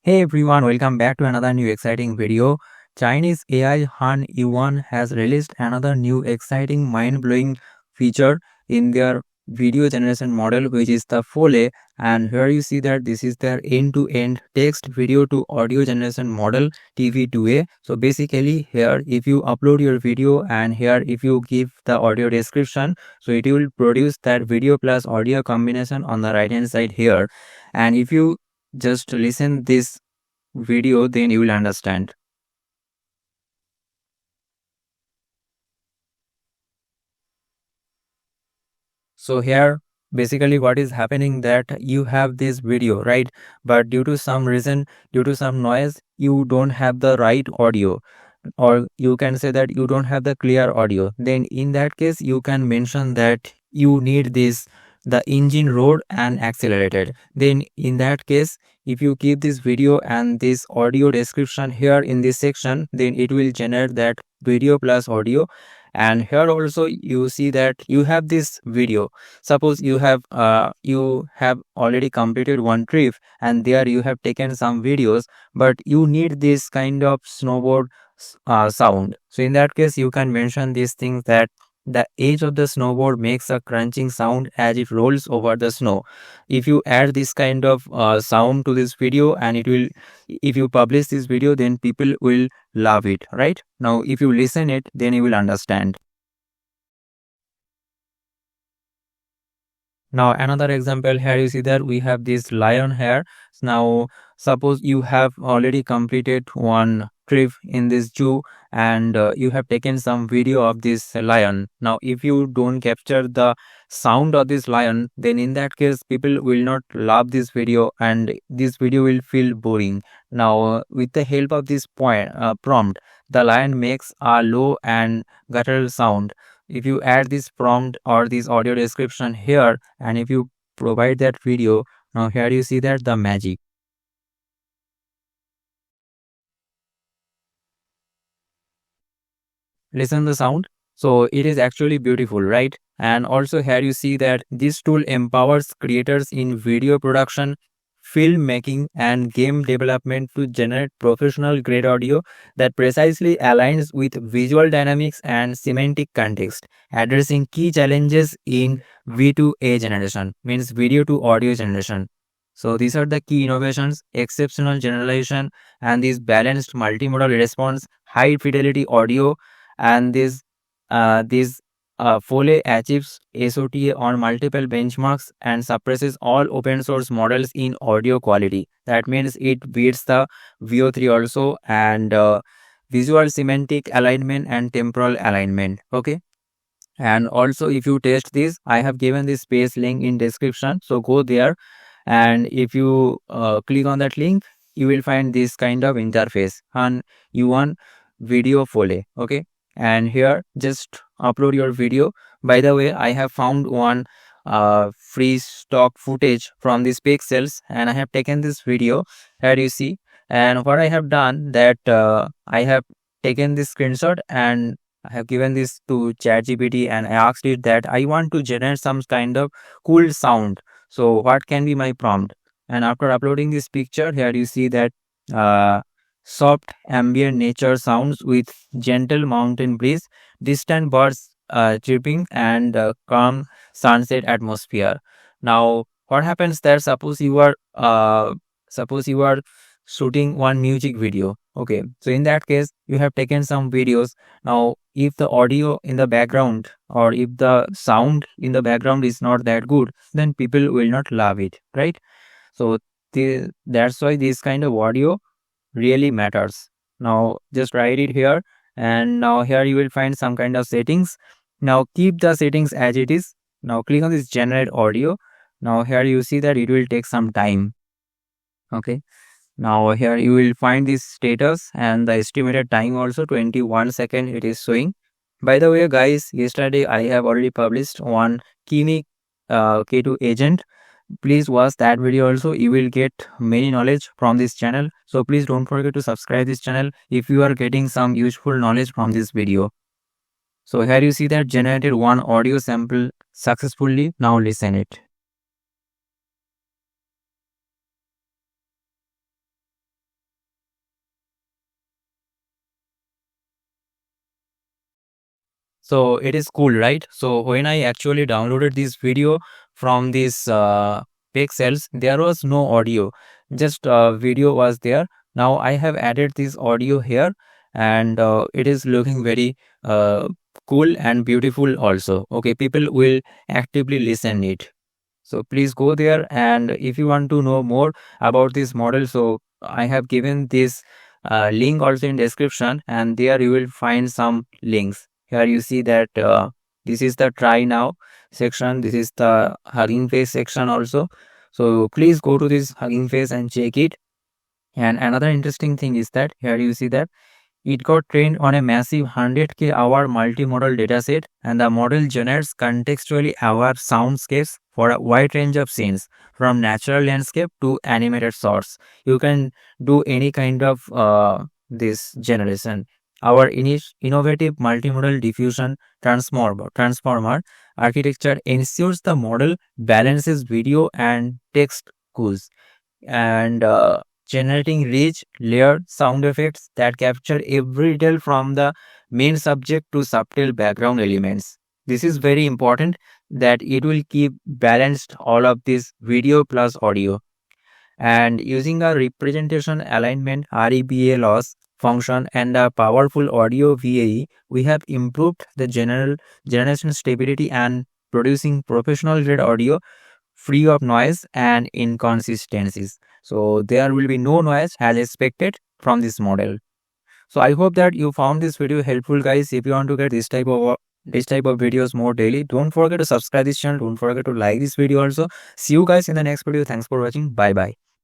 Hey everyone, welcome back to another new exciting video. Chinese AI Hunyuan has released another new exciting mind-blowing feature in their video generation model, which is the Foley. And here you see that this is their end-to-end text video to audio generation model TV2A. So basically here if you upload your video and here if you give the audio description, so it will produce that video plus audio combination on the right hand side here. And if you just listen this video, then you will understand. So here basically what is happening that you have this video, right? But due to some reason, due to some noise, you don't have the right audio, or you can say that you don't have the clear audio. Then in that case you can mention that you need this the engine roared and accelerated. Then in that case, if you keep this video and this audio description here in this section, then it will generate that video plus audio. And here also you see that you have this video. Suppose you have already completed one trip and there you have taken some videos, but you need this kind of snowboard sound. So in that case you can mention these things that the edge of the snowboard makes a crunching sound as it rolls over the snow. If you add this kind of sound to this video, and it will, if you publish this video, then people will love it, right? Now if you listen it, then you will understand. Now another example, here you see that we have this lion here. Now suppose you have already completed one trip in this zoo and you have taken some video of this lion. Now if you don't capture the sound of this lion, then in that case people will not love this video and this video will feel boring. Now with the help of this prompt, the lion makes a low and guttural sound. If you add this prompt or this audio description here, and if you provide that video, now here you see that the magic. Listen the sound. So it is actually beautiful, right? And also here you see that this tool empowers creators in video production, filmmaking and game development to generate professional grade audio that precisely aligns with visual dynamics and semantic context, addressing key challenges in V2A generation, means video to audio generation. So these are the key innovations: exceptional generalization and this balanced multimodal response, high fidelity audio, and this Foley achieves SOTA on multiple benchmarks and suppresses all open source models in audio quality. That means it beats the VO3 also, and visual semantic alignment and temporal alignment. Okay. And also if you test this, I have given this space link in description. So go there, and if you click on that link, you will find this kind of interface on HunyuanVideo-Foley. Okay. And here just upload your video. By the way, I have found one free stock footage from these pixels and I have taken this video. Here you see, and what I have done that I have taken this screenshot and I have given this to ChatGPT and I asked it that I want to generate some kind of cool sound. So what can be my prompt? And after uploading this picture, here you see that uh, soft ambient nature sounds with gentle mountain breeze, distant birds chirping, and calm sunset atmosphere. Now, what happens there? Suppose you are shooting one music video. Okay, so in that case, you have taken some videos. Now, if the audio in the background or if the sound in the background is not that good, then people will not love it, right? So that's why this kind of audio really matters. Now just write it here, and now here you will find some kind of settings. Now keep the settings as it is. Now click on this generate audio. Now here you see that it will take some time. Okay. Now here you will find this status and the estimated time also 21 second it is showing. By the way guys, yesterday I have already published one Kimi K2 agent. Please watch that video also. You will get many knowledge from this channel. So please don't forget to subscribe this channel if you are getting some useful knowledge from this video. So here you see that generated one audio sample successfully. Now listen it. So it is cool, right? So when I actually downloaded this video from this pixels, there was no audio, just video was there. Now I have added this audio here, and it is looking very cool and beautiful also. Okay, people will actively listen it. So please go there, and if you want to know more about this model, so I have given this link also in description, and there you will find some links. Here you see that this is the try now section, this is the Hugging Face section also. So please go to this Hugging Face and check it. And another interesting thing is that here you see that it got trained on a massive 100K hour multimodal dataset, and the model generates contextually aware soundscapes for a wide range of scenes, from natural landscape to animated shots. You can do any kind of this generation. Our innovative multimodal diffusion transformer architecture ensures the model balances video and text cues, and generating rich, layered sound effects that capture every detail from the main subject to subtle background elements. This is very important that it will keep balanced all of this video plus audio. And using a representation alignment REBA loss function and a powerful audio VAE, we have improved the generation stability and producing professional grade audio free of noise and inconsistencies. So there will be no noise as expected from this model. So I hope that you found this video helpful, guys. If you want to get this type of videos more daily, don't forget to subscribe this channel. Don't forget to like this video also. See you guys in the next video. Thanks for watching. Bye bye.